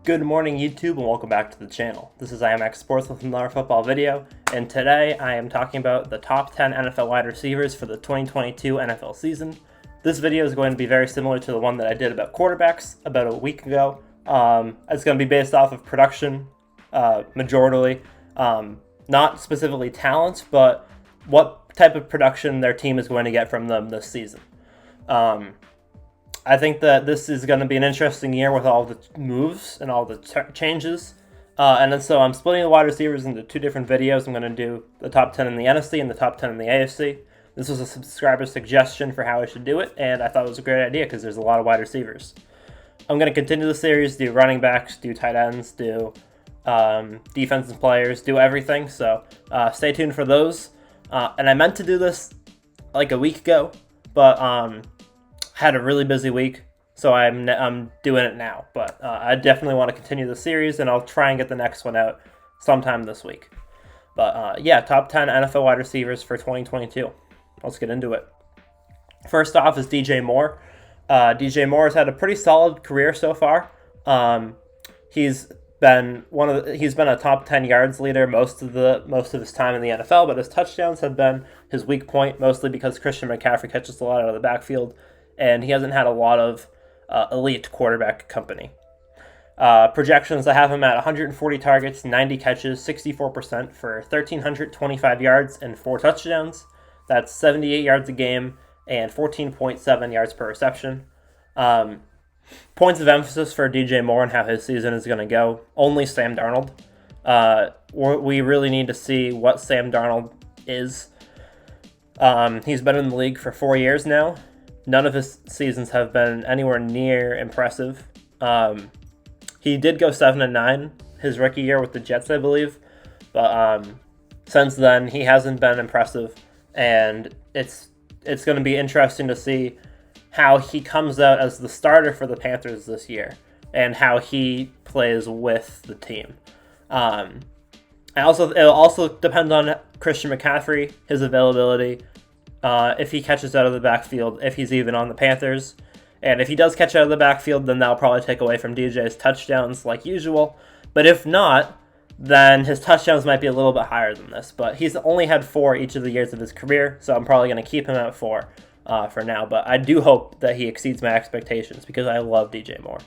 Good morning YouTube and welcome back to the channel. This is IMX Sports with another football video, and today I am talking about the top 10 NFL wide receivers for the 2022 NFL season. This video is going to be very similar to the one that I did about quarterbacks about a week ago. It's going to be based off of production, majorly, not specifically talent, but what type of production their team is going to get from them this season. I think that this is going to be an interesting year with all the moves and all the changes. And then so I'm splitting the wide receivers into two different videos. I'm going to do the top 10 in the NFC and the top 10 in the AFC. This was a subscriber suggestion for how I should do it, and I thought it was a great idea because there's a lot of wide receivers. I'm going to continue the series, do running backs, do tight ends, do defensive players, do everything. So stay tuned for those. And I meant to do this like a week ago, but had a really busy week, so I'm doing it now. But I definitely want to continue the series, and I'll try and get the next one out sometime this week. But yeah, top 10 NFL wide receivers for 2022. Let's get into it. First off is DJ Moore. DJ Moore has had a pretty solid career so far. He's been a top 10 yards leader most of his time in the NFL, but his touchdowns have been his weak point, mostly because Christian McCaffrey catches a lot out of the backfield, and he hasn't had a lot of elite quarterback company. Projections, I have him at 140 targets, 90 catches, 64% for 1,325 yards and 4 touchdowns. That's 78 yards a game and 14.7 yards per reception. Points of emphasis for DJ Moore and how his season is going to go. Only Sam Darnold. We really need to see what Sam Darnold is. He's been in the league for 4 years now. None of his seasons have been anywhere near impressive. He did go 7-9 his rookie year with the Jets, I believe. But since then, he hasn't been impressive. And it's going to be interesting to see how he comes out as the starter for the Panthers this year and how he plays with the team. It'll also depend on Christian McCaffrey, his availability, if he catches out of the backfield, if he's even on the Panthers. And if he does catch out of the backfield, then that'll probably take away from DJ's touchdowns like usual. But if not, then his touchdowns might be a little bit higher than this. But he's only had 4 each of the years of his career, so I'm probably going to keep him at 4 for now. But I do hope that he exceeds my expectations because I love DJ Moore.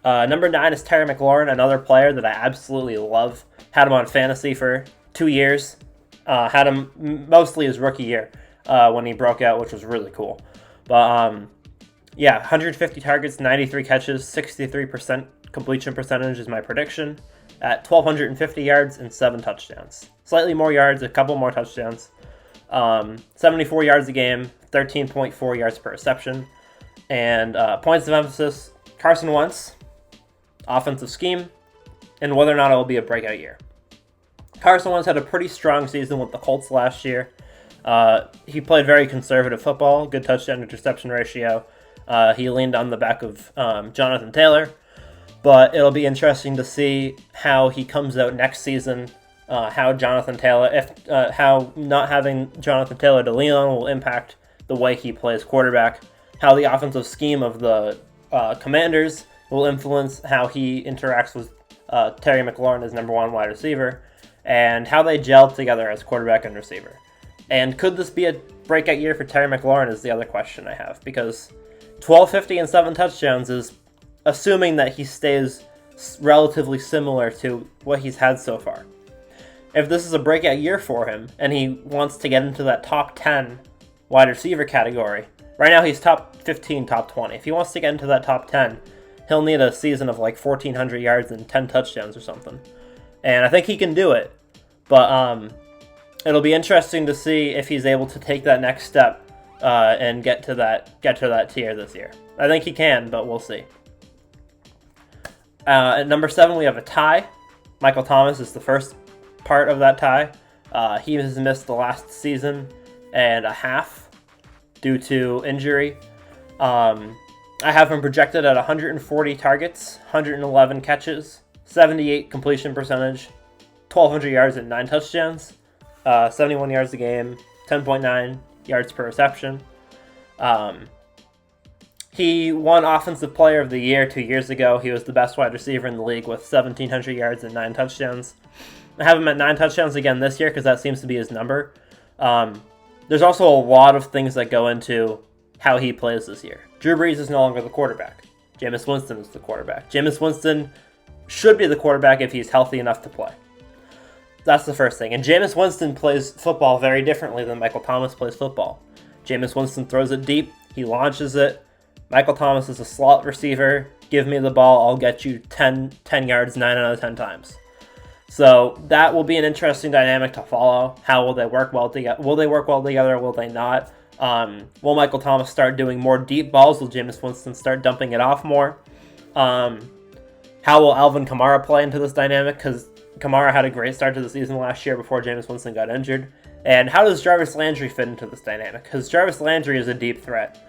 Number 9 is Terry McLaurin, another player that I absolutely love. Had him on fantasy for 2 years. Had him mostly his rookie year when he broke out, which was really cool. But yeah, 150 targets, 93 catches, 63% completion percentage is my prediction at 1,250 yards and 7 touchdowns. Slightly more yards, a couple more touchdowns. 74 yards a game, 13.4 yards per reception. And points of emphasis, Carson Wentz, offensive scheme, and whether or not it will be a breakout year. Carson Wentz had a pretty strong season with the Colts last year. He played very conservative football, good touchdown-interception ratio. He leaned on the back of Jonathan Taylor. But it'll be interesting to see how he comes out next season, how not having Jonathan Taylor to lean on will impact the way he plays quarterback, how the offensive scheme of the Commanders will influence how he interacts with Terry McLaurin as number 1 wide receiver, and how they gel together as quarterback and receiver. And could this be a breakout year for Terry McLaurin is the other question I have, because 1,250 and 7 touchdowns is assuming that he stays relatively similar to what he's had so far. If this is a breakout year for him, and he wants to get into that top 10 wide receiver category, right now he's top 15, top 20. If he wants to get into that top 10, he'll need a season of like 1,400 yards and 10 touchdowns or something. And I think he can do it, but it'll be interesting to see if he's able to take that next step and get to that tier this year. I think he can, but we'll see. At number 7, we have a tie. Michael Thomas is the first part of that tie. He has missed the last season and a half due to injury. I have him projected at 140 targets, 111 catches, 78 completion percentage, 1,200 yards and 9 touchdowns, 71 yards a game, 10.9 yards per reception. He won Offensive Player of the Year 2 years ago. He was the best wide receiver in the league with 1,700 yards and 9 touchdowns. I have him at 9 touchdowns again this year because that seems to be his number. There's also a lot of things that go into how he plays this year. Drew Brees is no longer the quarterback. Jameis Winston is the quarterback. Jameis Winston should be the quarterback if he's healthy enough to play. That's the first thing. And Jameis Winston plays football very differently than Michael Thomas plays football. Jameis Winston throws it deep. He launches it. Michael Thomas is a slot receiver. Give me the ball. I'll get you 10 yards 9 out of 10 times. So that will be an interesting dynamic to follow. How will they work well together? Will they work well together? Will they not? Will Michael Thomas start doing more deep balls? Will Jameis Winston start dumping it off more? How will Alvin Kamara play into this dynamic? Because Kamara had a great start to the season last year before Jameis Winston got injured. And how does Jarvis Landry fit into this dynamic? Because Jarvis Landry is a deep threat.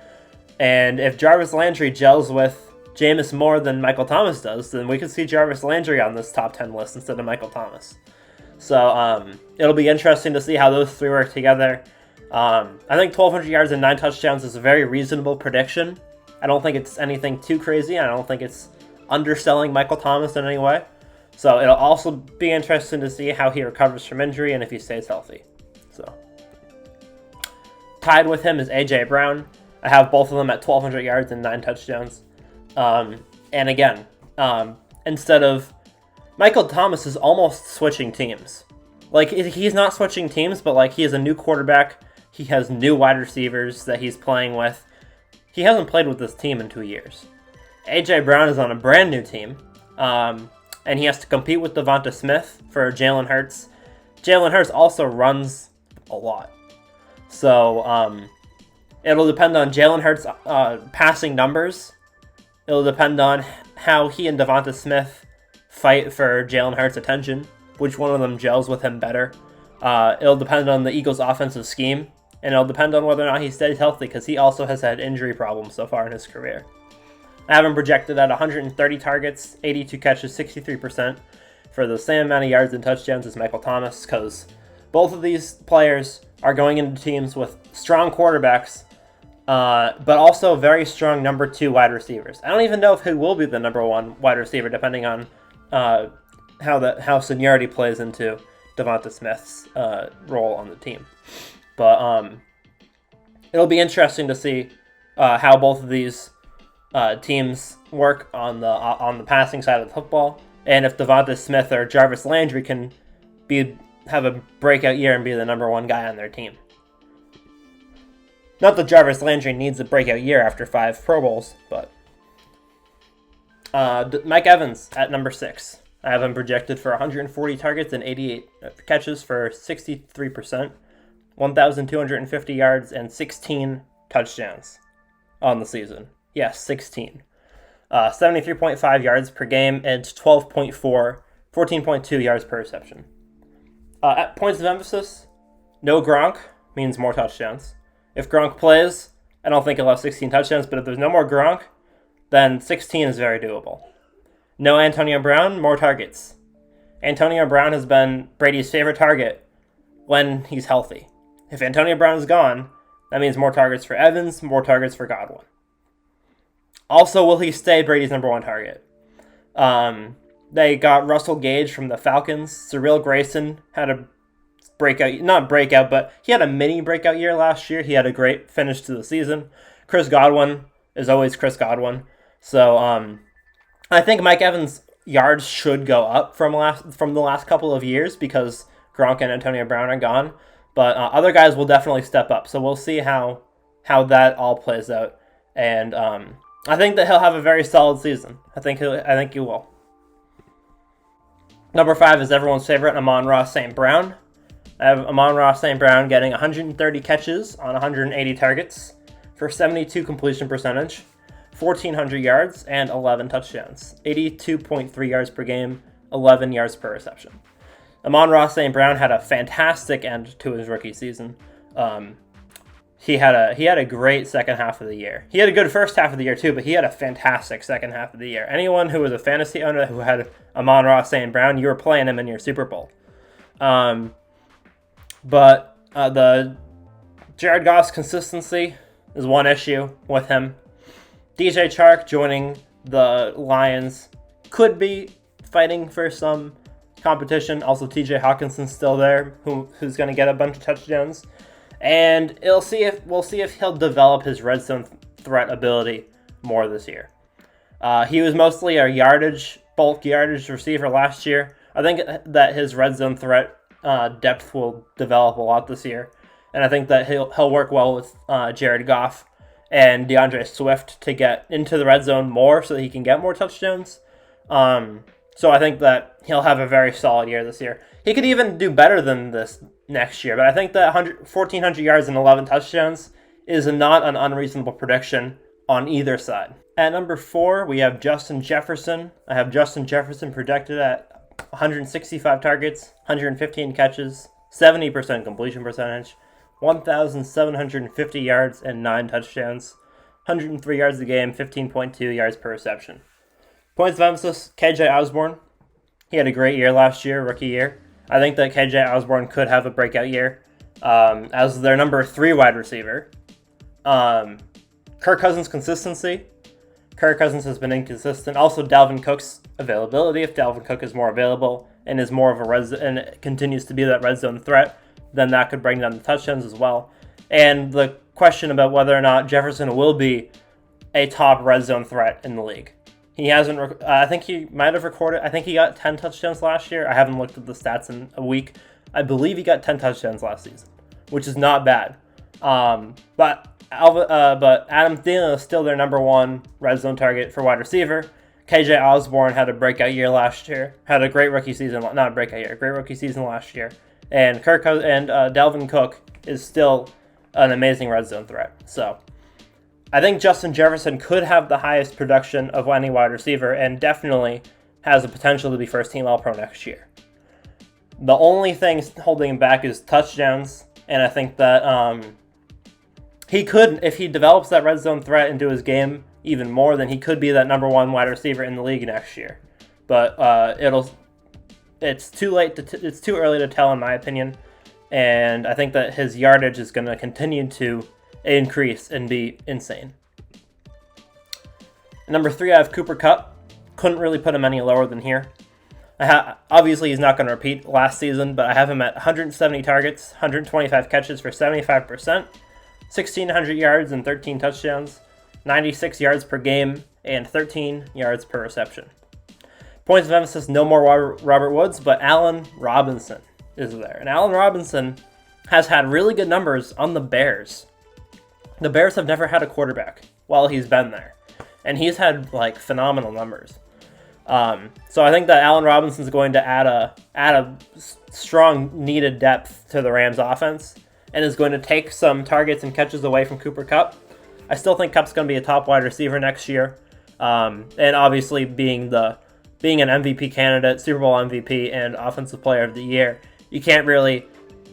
And if Jarvis Landry gels with Jameis more than Michael Thomas does, then we could see Jarvis Landry on this top 10 list instead of Michael Thomas. So it'll be interesting to see how those three work together. I think 1,200 yards and 9 touchdowns is a very reasonable prediction. I don't think it's anything too crazy. I don't think it's underselling Michael Thomas in any way. So it'll also be interesting to see how he recovers from injury and if he stays healthy. So tied with him is A.J. Brown. I have both of them at 1,200 yards and 9 touchdowns. And again, instead of Michael Thomas is almost switching teams. Like, he's not switching teams, but like, he is a new quarterback. He has new wide receivers that he's playing with. He hasn't played with this team in 2 years. A.J. Brown is on a brand new team, and he has to compete with Devonta Smith for Jalen Hurts. Jalen Hurts also runs a lot. So it'll depend on Jalen Hurts' passing numbers. It'll depend on how he and Devonta Smith fight for Jalen Hurts' attention, which one of them gels with him better. It'll depend on the Eagles' offensive scheme, and it'll depend on whether or not he stays healthy, because he also has had injury problems so far in his career. I have him projected at 130 targets, 82 catches, 63%, for the same amount of yards and touchdowns as Michael Thomas, because both of these players are going into teams with strong quarterbacks, but also very strong number 2 wide receivers. I don't even know if he will be the number 1 wide receiver, depending on how seniority plays into Devonta Smith's role on the team. But it'll be interesting to see how both of these teams work on the passing side of the football, and if Devonta Smith or Jarvis Landry can have a breakout year and be the number 1 guy on their team. Not that Jarvis Landry needs a breakout year after 5 Pro Bowls, but Mike Evans at number 6. I have him projected for 140 targets and 88 catches for 63%, 1,250 yards, and 16 touchdowns on the season. Yes, 16. 73.5 yards per game and 14.2 yards per reception. At points of emphasis, no Gronk means more touchdowns. If Gronk plays, I don't think he'll have 16 touchdowns, but if there's no more Gronk, then 16 is very doable. No Antonio Brown, more targets. Antonio Brown has been Brady's favorite target when he's healthy. If Antonio Brown is gone, that means more targets for Evans, more targets for Godwin. Also, will he stay Brady's number 1 target? They got Russell Gage from the Falcons. Cyril Grayson had a but he had a mini breakout year last year. He had a great finish to the season. Chris Godwin is always Chris Godwin. So I think Mike Evans' yards should go up from the last couple of years because Gronk and Antonio Brown are gone. But other guys will definitely step up. So we'll see how that all plays out. And I think that he'll have a very solid season. I think he will. Number 5 is everyone's favorite, Amon-Ra St. Brown. I have Amon-Ra St. Brown getting 130 catches on 180 targets for 72 completion percentage, 1,400 yards, and 11 touchdowns. 82.3 yards per game, 11 yards per reception. Amon-Ra St. Brown had a fantastic end to his rookie season. He had a great second half of the year. He had a good first half of the year too, but he had a fantastic second half of the year. Anyone who was a fantasy owner who had Amon-Ra St. Brown, you were playing him in your Super Bowl. But the Jared Goff's consistency is one issue with him. DJ Chark joining the Lions could be fighting for some competition. Also, TJ Hawkinson's still there, who's going to get a bunch of touchdowns. And we'll see if he'll develop his red zone threat ability more this year. He was mostly a bulk yardage receiver last year. I think that his red zone threat depth will develop a lot this year, and I think that he'll work well with Jared Goff and DeAndre Swift to get into the red zone more so that he can get more touchdowns. So I think that he'll have a very solid year this year. He could even do better than this next year, but I think that 1,400 yards and 11 touchdowns is not an unreasonable prediction on either side. At number 4, we have Justin Jefferson. I have Justin Jefferson projected at 165 targets, 115 catches, 70% completion percentage, 1,750 yards and 9 touchdowns, 103 yards a game, 15.2 yards per reception. Points of emphasis, KJ Osborne. He had a great year last year, rookie year. I think that KJ Osborne could have a breakout year as their number 3 wide receiver. Kirk Cousins' consistency. Kirk Cousins has been inconsistent. Also, Dalvin Cook's availability. If Dalvin Cook is more available and is more of and continues to be that red zone threat, then that could bring down the touchdowns as well. And the question about whether or not Jefferson will be a top red zone threat in the league. He hasn't. I think he might have recorded. I think he got 10 touchdowns last year. I haven't looked at the stats in a week. I believe he got 10 touchdowns last season, which is not bad. But Adam Thielen is still their number 1 red zone target for wide receiver. KJ Osborne had a breakout year last year. Had a great rookie season. Not a breakout year. Great rookie season last year. And Dalvin Cook is still an amazing red zone threat. So I think Justin Jefferson could have the highest production of any wide receiver and definitely has the potential to be first team All-Pro next year. The only thing holding him back is touchdowns, and I think that he could, if he develops that red zone threat into his game even more, then he could be that number 1 wide receiver in the league next year. But it's too early to tell in my opinion, and I think that his yardage is going to continue to increase and be insane. Number 3, I have Cooper Kupp. Couldn't really put him any lower than here. Obviously, he's not going to repeat last season, but I have him at 170 targets, 125 catches for 75%, 1,600 yards and 13 touchdowns, 96 yards per game, and 13 yards per reception. Points of emphasis, no more Robert Woods, but Allen Robinson is there. And Allen Robinson has had really good numbers on the Bears. The Bears have never had a quarterback while he's been there, and he's had phenomenal numbers. So I think that Allen Robinson is going to add a strong needed depth to the Rams offense, and is going to take some targets and catches away from Cooper Kupp. I still think Kupp's going to be a top wide receiver next year, and obviously being an MVP candidate, Super Bowl MVP, and Offensive Player of the Year, you can't really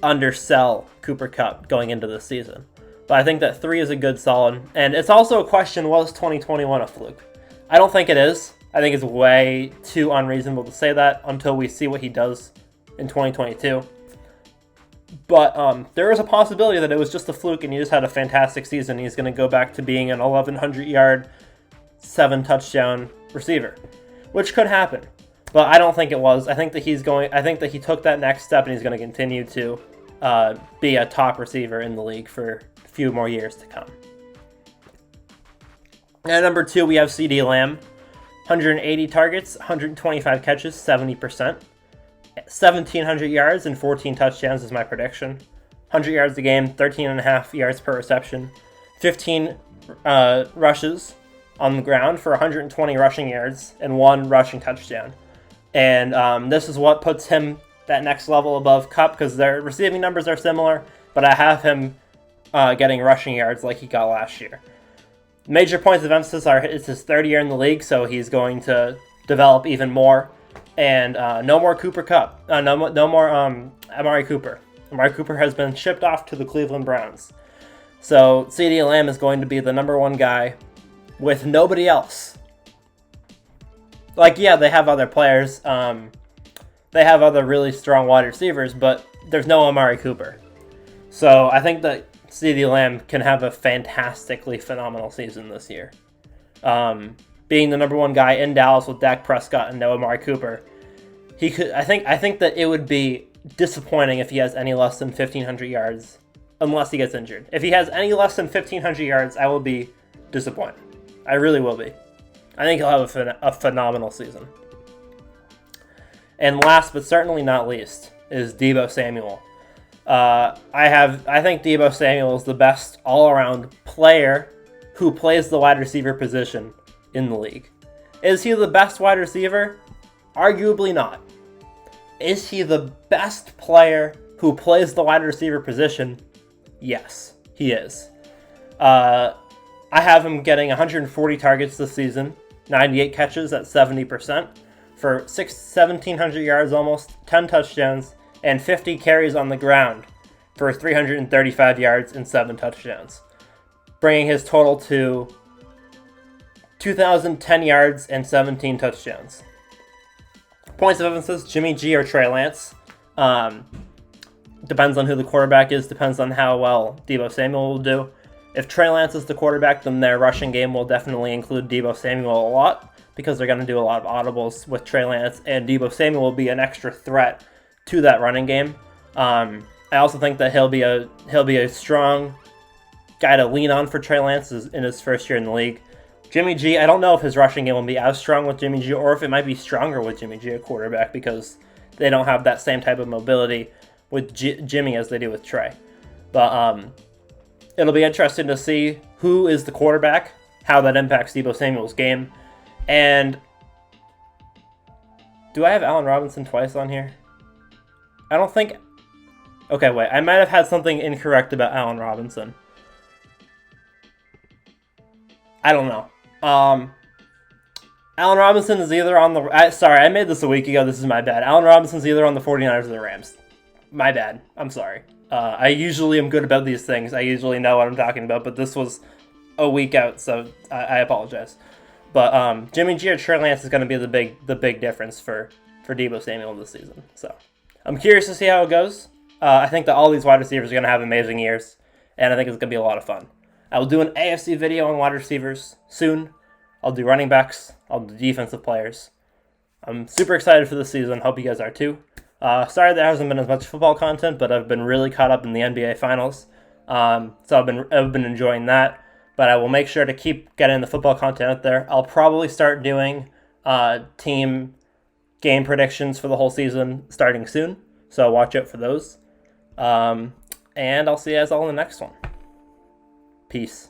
undersell Cooper Kupp going into this season. But I think that 3 is a good solid. And it's also a question, was 2021 a fluke? I don't think it is. I think it's way too unreasonable to say that until we see what he does in 2022. But there is a possibility that it was just a fluke and he just had a fantastic season. He's going to go back to being an 1,100-yard, 7-touchdown receiver, which could happen. But I don't think it was. I think that he took that next step and he's going to continue to be a top receiver in the league for a few more years to come. At number 2, we have CeeDee Lamb. 180 targets, 125 catches, 70%. 1,700 yards and 14 touchdowns is my prediction. 100 yards a game, 13.5 yards per reception. 15 rushes on the ground for 120 rushing yards and 1 rushing touchdown. And this is what puts him that next level above Kupp, because their receiving numbers are similar, but I have him getting rushing yards like he got last year. Major points of emphasis are it's his third year in the league, so he's going to develop even more. And no more Cooper Kupp. No more Amari Cooper. Amari Cooper has been shipped off to the Cleveland Browns. So CeeDee Lamb is going to be the number 1 guy with nobody else. Yeah, they have other players. They have other really strong wide receivers, but there's no Amari Cooper. So I think that CeeDee Lamb can have a fantastically phenomenal season this year. being the number one guy in Dallas with Dak Prescott and no Amari Cooper, he could. I think that it would be disappointing if he has any less than 1,500 yards, unless he gets injured. If he has any less than 1,500 yards, I will be disappointed. I really will be. I think he'll have a phenomenal season. And last but certainly not least is Deebo Samuel. I think Deebo Samuel is the best all-around player who plays the wide receiver position in the league. Is he the best wide receiver? Arguably not. Is he the best player who plays the wide receiver position? Yes, he is. I have him getting 140 targets this season, 98 catches at 70%, for 1,700 yards almost, 10 touchdowns, and 50 carries on the ground for 335 yards and 7 touchdowns, bringing his total to 2,010 yards and 17 touchdowns. Points of emphasis, Jimmy G or Trey Lance. Depends on who the quarterback is, depends on how well Deebo Samuel will do. If Trey Lance is the quarterback, then their rushing game will definitely include Deebo Samuel a lot, because they're going to do a lot of audibles with Trey Lance, and Deebo Samuel will be an extra threat to that running game. I also think that he'll be a strong guy to lean on for Trey Lance in his first year in the league. Jimmy G, I don't know if his rushing game will be as strong with Jimmy G, or if it might be stronger with Jimmy G at quarterback, because they don't have that same type of mobility with Jimmy as they do with Trey. But it'll be interesting to see who is the quarterback, how that impacts Deebo Samuel's game. And do I have Allen Robinson twice on here? I don't think... Okay, wait. I might have had something incorrect about Allen Robinson. I don't know. Allen Robinson is either on the... sorry, I made this a week ago. This is my bad. Allen Robinson's either on the 49ers or the Rams. My bad. I'm sorry. I usually am good about these things. I usually know what I'm talking about, but this was a week out, so I apologize. But Jimmy G or Trey Lance is going to be the big difference for Deebo Samuel this season. So I'm curious to see how it goes. I think that all these wide receivers are going to have amazing years, and I think it's going to be a lot of fun. I will do an AFC video on wide receivers soon. I'll do running backs. I'll do defensive players. I'm super excited for this season. Hope you guys are too. Sorry there hasn't been as much football content, but I've been really caught up in the NBA Finals. So I've been enjoying that. But I will make sure to keep getting the football content out there. I'll probably start doing team game predictions for the whole season starting soon. So watch out for those. And I'll see you guys all in the next one. Peace.